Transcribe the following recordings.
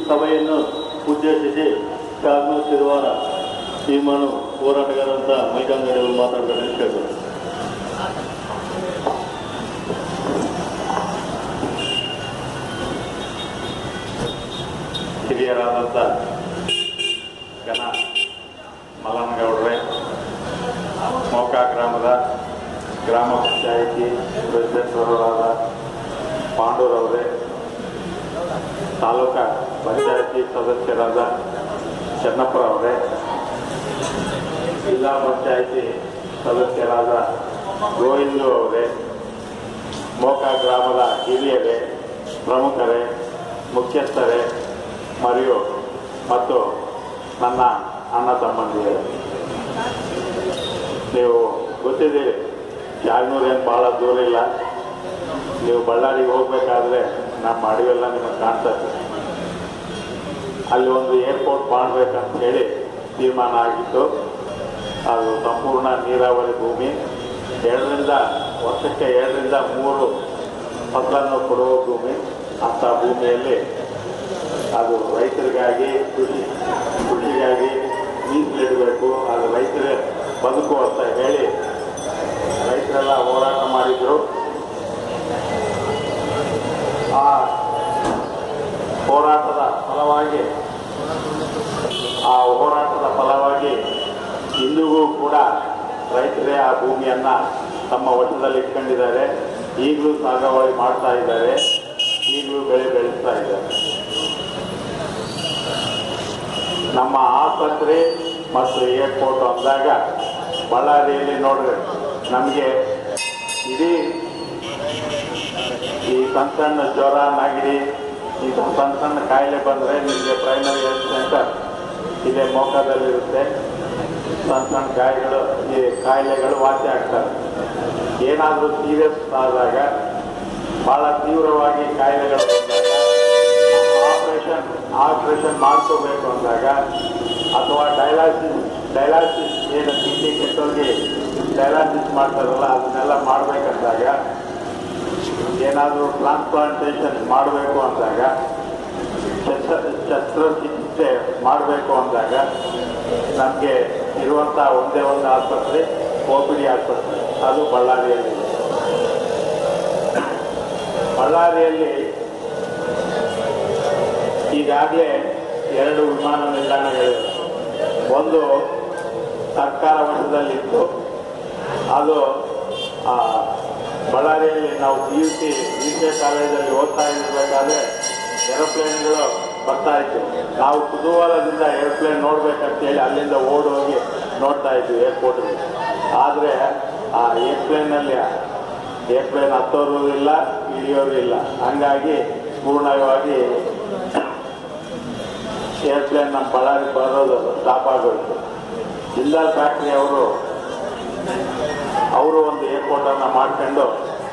ಸಭೆಯನ್ನು ಉದ್ದೇಶಿಸಿ ಕಾನೂನು ತಿರುವಾರ ತೀರ್ಮಾನ ಹೋರಾಟಗಾರಂತ ಮೈಕಂಗಡಿ ಅವರು ಮಾತಾಡ್ತಾರೆ ಅಂತ ಹೇಳ್ತಾರೆ. ಹಿರಿಯರಾದಂಥ ಗಣ ಮಲ್ಲನಗೌಡ್ರೆ, ಮೌಕಾ ಗ್ರಾಮದ ಗ್ರಾಮ ಪಂಚಾಯಿತಿ ಪ್ರೆಸಿಡೆಂಟ್ ಅವರಾದ ಪಾಂಡೂರವರೇ, ತಾಲೂಕಾ ಪಂಚಾಯಿತಿ ಸದಸ್ಯರಾದ ಚೆನ್ನಪ್ಪರವರೇ, ಜಿಲ್ಲಾ ಪಂಚಾಯಿತಿ ಸದಸ್ಯರಾದ ಗೋವಿಂದು ಅವರೇ, ಮೋಕಾ ಗ್ರಾಮದ ಹಿರಿಯರೇ, ಪ್ರಮುಖರೇ, ಮುಖ್ಯಸ್ಥರೇ ಮತ್ತು ನನ್ನ ಅಣ್ಣ ತಮ್ಮಂದಿರೇ, ನೀವು ಗೊತ್ತಿದ್ದೀರಿ, ಜಾಗನೂರೇನು ಭಾಳ ದೂರ ಇಲ್ಲ. ನೀವು ಬಳ್ಳಾರಿಗೆ ಹೋಗಬೇಕಾದ್ರೆ ನಮ್ಮ ಅಡವೆಲ್ಲ ನಿಮಗೆ ಕಾಣ್ತದೆ. ಅಲ್ಲಿ ಒಂದು ಏರ್ಪೋರ್ಟ್ ಮಾಡಬೇಕಂತ ಹೇಳಿ ತೀರ್ಮಾನ ಆಗಿತ್ತು. ಅದು ಸಂಪೂರ್ಣ ನೀರಾವರಿ ಭೂಮಿ, ವರ್ಷಕ್ಕೆ 2 ರಿಂದ 3 ಫಸಲನ್ನು ಕೊಡುವ ಭೂಮಿ. ಅಂಥ ಭೂಮಿಯಲ್ಲಿ ಅದು ರೈತರಿಗಾಗಿ ಕೃಷಿಗಾಗಿ ಮೀಸಲಿಡಬೇಕು, ಅದು ರೈತರೇ ಬದುಕು ಅಂತ ಹೇಳಿ ರೈತರೆಲ್ಲ ಹೋರಾಟ ಮಾಡಿದರು. ಆ ಹೋರಾಟದ ಫಲವಾಗಿ ಇಂದಿಗೂ ಕೂಡ ರೈತರೇ ಆ ಭೂಮಿಯನ್ನು ತಮ್ಮ ವಶದಲ್ಲಿ ಇಟ್ಕೊಂಡಿದ್ದಾರೆ. ಈಗಲೂ ಸಾಗುವಳಿ ಮಾಡ್ತಾ ಇದ್ದಾರೆ, ಈಗಲೂ ಬೆಳೆ ಬೆಳೆಸ್ತಾ ಇದ್ದಾರೆ. ನಮ್ಮ ಆಸ್ಪತ್ರೆ ಮತ್ತು ಏರ್ಪೋರ್ಟ್ ಅಂದಾಗ ಬಳ್ಳಾರಿಯಲ್ಲಿ ನೋಡ್ರಿ, ನಮಗೆ ಇಡೀ ಈ ಸಣ್ಣ ಜ್ವರ, ನೆಗಡಿ, ಈ ಸಣ್ಣ ಕಾಯಿಲೆ ಬಂದರೆ ನಿಮಗೆ ಪ್ರೈಮರಿ ಹೆಲ್ತ್ ಸೆಂಟರ್ ಇದೇ ಮೋಕಾದಲ್ಲಿರುತ್ತೆ. ಸಣ್ಣ ಈ ಕಾಯಿಲೆಗಳು ವಾಸಿ ಆಗ್ತವೆ. ಏನಾದರೂ ಸೀರಿಯಸ್ ಆದಾಗ, ಭಾಳ ತೀವ್ರವಾಗಿ ಕಾಯಿಲೆಗಳು ಬಂದಾಗ, ಆಪರೇಷನ್ ಮಾಡ್ಕೋಬೇಕು ಅಂದಾಗ, ಅಥವಾ ಡಯಾಲಿಸಿಸ್ ಏನು ಕಿಡ್ನಿ ಕೆಟ್ಟೋಗಿ ಡಯಾಲಿಸಿಸ್ ಮಾಡ್ತಾರಲ್ಲ, ಅದನ್ನೆಲ್ಲ ಮಾಡಬೇಕಂದಾಗ, ಏನಾದರೂ ಟ್ರಾನ್ಸ್ಪ್ಲಾಂಟೇಷನ್ ಮಾಡಬೇಕು ಅಂದಾಗ, ಶಸ್ತ್ರಚಿಕಿತ್ಸೆ ಮಾಡಬೇಕು ಅಂದಾಗ ನಮಗೆ ಇರುವಂಥ ಒಂದೇ ಒಂದು ಆಸ್ಪತ್ರೆ OPD ಆಸ್ಪತ್ರೆ, ಅದು ಬಳ್ಳಾರಿಯಲ್ಲಿ. ಬಳ್ಳಾರಿಯಲ್ಲಿ ಈಗಾಗಲೇ 2 ವಿಮಾನ ನಿಲ್ದಾಣಗಳಿವೆ. ಒಂದು ಸರ್ಕಾರ ವಶದಲ್ಲಿತ್ತು, ಅದು ಬಳ್ಳಾರಿಯಲ್ಲಿ ನಾವು PUC ಕಾಲೇಜಲ್ಲಿ ಓದ್ತಾ ಇರಬೇಕಾದ್ರೆ ಏರೋಪ್ಲೇನ್ಗಳು ಬರ್ತಾ ಇತ್ತು. ನಾವು ಕುತೂಹಲದಿಂದ ಏರೋಪ್ಲೇನ್ ನೋಡ್ಬೇಕಂತೇಳಿ ಅಲ್ಲಿಂದ ಓಡಿ ಹೋಗಿ ನೋಡ್ತಾ ಇದ್ವಿ ಏರ್ಪೋರ್ಟ್ಗೆ. ಆದರೆ ಆ ಏರ್ಪ್ಲೇನ್ ಹತ್ತೋರು ಇಲ್ಲ, ಇಳಿಯೋರು ಇಲ್ಲ. ಹಂಗಾಗಿ ಪೂರ್ಣವಾಗಿ ಏರ್ಪ್ಲೇನ್ ನಮ್ಮ ಬಳ್ಳಾರಿಗೆ ಬರೋದು ಸ್ಟಾಪ್ ಆಗೋಯ್ತು. ಜಿಂದಾಲ್ ಫ್ಯಾಕ್ಟ್ರಿ ಅವರು ಒಂದು ಏರ್ಪೋರ್ಟನ್ನು ಮಾಡ್ಕೊಂಡು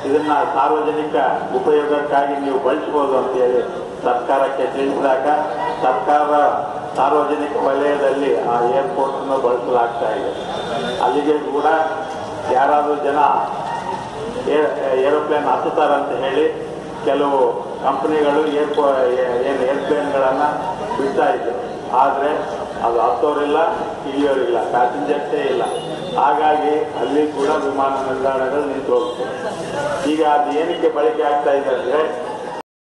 ಇದನ್ನ ಸಾರ್ವಜನಿಕ ಉಪಯೋಗಕ್ಕಾಗಿ ನೀವು ಬಳಸ್ಬೋದು ಅಂತೇಳಿ ಸರ್ಕಾರಕ್ಕೆ ತಿಳಿಸಿದಾಗ, ಸರ್ಕಾರ ಸಾರ್ವಜನಿಕ ವಲಯದಲ್ಲಿ ಆ ಏರ್ಪೋರ್ಟನ್ನು ಬಳಸಲಾಗ್ತಾ ಇದೆ. ಅಲ್ಲಿಗೆ ಕೂಡ ಯಾರಾದರೂ ಜನ ಏರೋಪ್ಲೇನ್ ಹತ್ತುತ್ತಾರಂತ ಹೇಳಿ ಕೆಲವು ಕಂಪನಿಗಳು ಏರ್ಪ್ಲೇನ್ಗಳನ್ನು ಬಿಡ್ತಾ ಇದ್ರು. ಆದರೆ ಅದು ಹತ್ತೋರಿಲ್ಲ, ಇಳಿಯೋರಿಲ್ಲ, ಪ್ಯಾಸೆಂಜರ್ಸೇ ಇಲ್ಲ. ಹಾಗಾಗಿ ಅಲ್ಲಿ ಕೂಡ ವಿಮಾನ ನಿಲ್ದಾಣಗಳು ನಿಂತು ಹೋಗ್ತವೆ. ಈಗ ಅದು ಏನಕ್ಕೆ ಬಳಕೆ ಆಗ್ತಾ ಇದೆ ಅಂದರೆ,